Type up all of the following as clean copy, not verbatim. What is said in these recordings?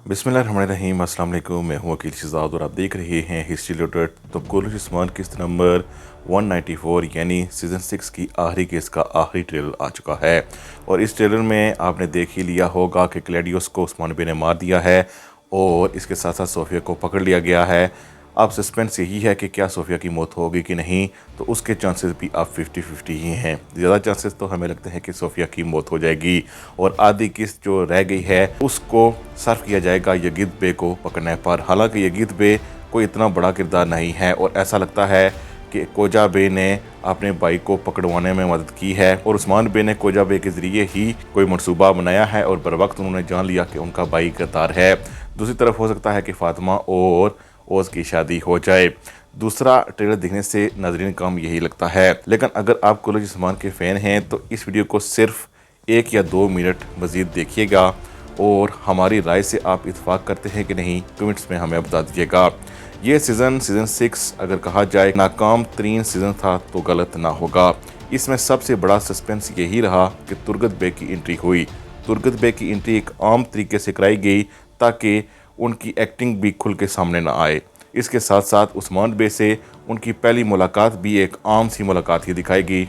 बिस्मिल्लाहिर्रहमानिर्रहीम। अस्सलाम वालेकुम। मैं हूं वकील शहजाद और आप देख रहे हैं हिस्ट्री लुटेड। तो कोहली उस्मान किस्त नंबर 194 यानी सीज़न 6 की आखिरी केस का आखिरी ट्रेलर आ चुका है और इस ट्रेलर में आपने देख ही लिया होगा कि क्लैडियोस को उस्मान बे ने मार दिया है और इसके साथ साथ सोफिया को पकड़ लिया गया है। अब सस्पेंस यही है कि क्या सोफिया की मौत होगी कि नहीं, तो उसके चांसेस भी अब 50-50 ही हैं। ज़्यादा चांसेस तो हमें लगते हैं कि सोफिया की मौत हो जाएगी और आधी किस्त जो रह गई है उसको सर्व किया जाएगा यगीद बे को पकड़ने पर। हालांकि यगीद बे कोई इतना बड़ा किरदार नहीं है और ऐसा लगता है कि कोजा बे ने अपने भाई को पकड़वाने में मदद की है और उस्मान बे ने कोजा बे के ज़रिए ही कोई मनसूबा बनाया है और बर वक्त उन्होंने जान लिया कि उनका भाई गद्दार है। दूसरी तरफ हो सकता है कि फ़ातिमा और ओज़ की शादी हो जाए। दूसरा ट्रेलर देखने से नाज़रीन काम यही लगता है, लेकिन अगर आप कोहली उस्मान के फ़ैन हैं तो इस वीडियो को सिर्फ 1 या 2 मिनट मज़ीद देखिएगा और हमारी राय से आप इत्फाक करते हैं कि नहीं कमेंट्स में हमें बता दीजिएगा। ये सीज़न 6 अगर कहा जाए नाकाम तरीन सीज़न था तो गलत ना होगा। इसमें सबसे बड़ा सस्पेंस यही रहा कि तुरगत बे की एंट्री हुई। तुरगत बे की एंट्री एक आम तरीके से कराई गई ताकि उनकी एक्टिंग भी खुल के सामने ना आए। इसके साथ साथ उस्मान बे से उनकी पहली मुलाकात भी एक आम सी मुलाकात ही दिखाई गई,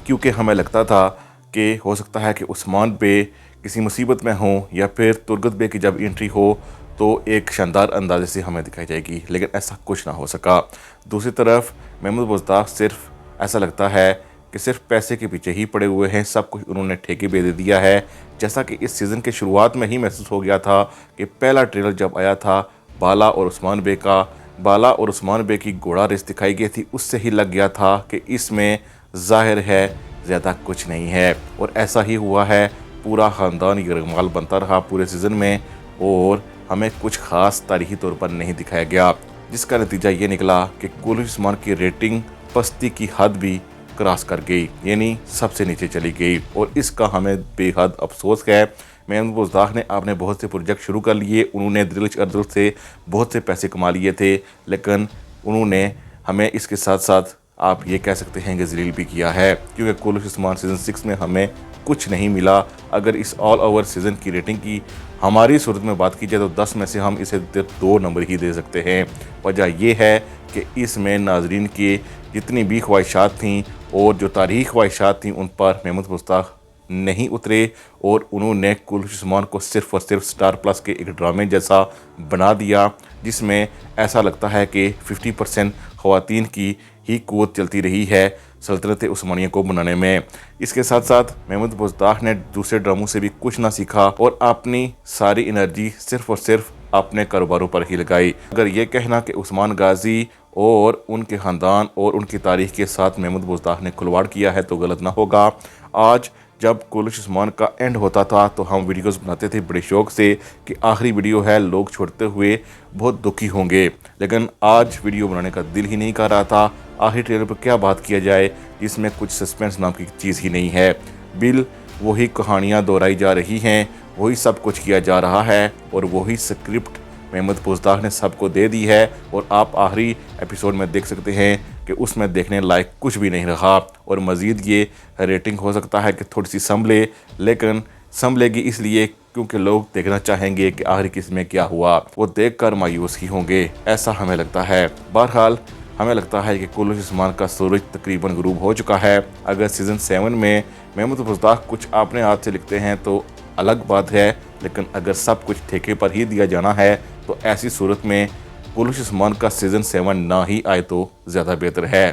क्योंकि हमें लगता था कि हो सकता है कि उस्मान बे किसी मुसीबत में हों या फिर तुरगत बे की जब एंट्री हो तो एक शानदार अंदाजे से हमें दिखाई जाएगी, लेकिन ऐसा कुछ ना हो सका। दूसरी तरफ महमूद बुज़दाग सिर्फ ऐसा लगता है कि सिर्फ पैसे के पीछे ही पड़े हुए हैं, सब कुछ उन्होंने ठेके पे दे दिया है। जैसा कि इस सीज़न के शुरुआत में ही महसूस हो गया था कि पहला ट्रेलर जब आया था बाला और उस्मान बे का, बाला और उस्मान बे की घोड़ा रेस दिखाई गई थी, उससे ही लग गया था कि इसमें ज़ाहिर है ज़्यादा कुछ नहीं है और ऐसा ही हुआ है। पूरा ख़ानदान यरगमाल बनता रहा पूरे सीज़न में और हमें कुछ ख़ास तारीख़ी तौर पर नहीं दिखाया गया, जिसका नतीजा ये निकला कि कोहली उस्मान की रेटिंग पस्ती की हद भी क्रॉस कर गई, यानी सबसे नीचे चली गई और इसका हमें बेहद अफसोस है। महमूद बुज़दाग ने आपने बहुत से प्रोजेक्ट शुरू कर लिए, उन्होंने दिलिश अर्दुल से बहुत से पैसे कमा लिए थे, लेकिन उन्होंने हमें इसके साथ साथ आप ये कह सकते हैं कि ज़लील भी किया है, क्योंकि कोहली उस्मान सीज़न 6 में हमें कुछ नहीं मिला। अगर इस ऑल ओवर सीज़न की रेटिंग की हमारी सूरत में बात की जाए तो 10 में से हम इसे 2 नंबर ही दे सकते हैं। वजह यह है कि इसमें नाजरीन की जितनी भी ख्वाहिशात थीं और जो तारीख़ ख्वाहिशात थीं उन पर महमूद बुज़दाग नहीं उतरे और उन्होंने कोहली उस्मान को सिर्फ और सिर्फ स्टार प्लस के एक ड्रामे जैसा बना दिया, जिसमें ऐसा लगता है कि 50% ख़वातीन की ही क़ुव्वत चलती रही है सल्तनत उस्मानिया को बनाने में। इसके साथ साथ महमूद बुज़दाग ने दूसरे ड्रामों से भी कुछ ना सीखा और अपनी सारी एनर्जी सिर्फ और सिर्फ अपने कारोबारों पर ही लगाई। अगर ये कहना कि उस्मान गाजी और उनके ख़ानदान और उनकी तारीख़ के साथ महमूद बुज़दाग ने खिलवाड़ किया है तो गलत ना होगा। आज जब कोहली उस्मान का एंड होता था तो हम वीडियोस बनाते थे बड़े शौक़ से कि आखिरी वीडियो है, लोग छोड़ते हुए बहुत दुखी होंगे, लेकिन आज वीडियो बनाने का दिल ही नहीं कर रहा था। आखिरी ट्रेलर पर क्या बात किया जाए जिसमें कुछ सस्पेंस नाम की चीज़ ही नहीं है। बिल वही कहानियाँ दोहराई जा रही हैं, वही सब कुछ किया जा रहा है और वही स्क्रिप्ट महमूद बुज़दाग ने सबको दे दी है और आप आखिरी एपिसोड में देख सकते हैं कि उसमें देखने लायक कुछ भी नहीं रहा और मज़ीद ये रेटिंग हो सकता है कि थोड़ी सी संभले, लेकिन संभलेगी इसलिए क्योंकि लोग देखना चाहेंगे कि आखिर किस में क्या हुआ, वो देखकर मायूस ही होंगे, ऐसा हमें लगता है। बहरहाल हमें लगता है कि कोहली उस्मान का सूरज तकरीबन गुरूब हो चुका है। अगर सीज़न 7 में महमूद बुज़दाग कुछ अपने हाथ से लिखते हैं तो अलग बात है, लेकिन अगर सब कुछ ठेके पर ही दिया जाना है तो ऐसी सूरत में कोहली उस्मान का सीज़न 7 ना ही आए तो ज़्यादा बेहतर है।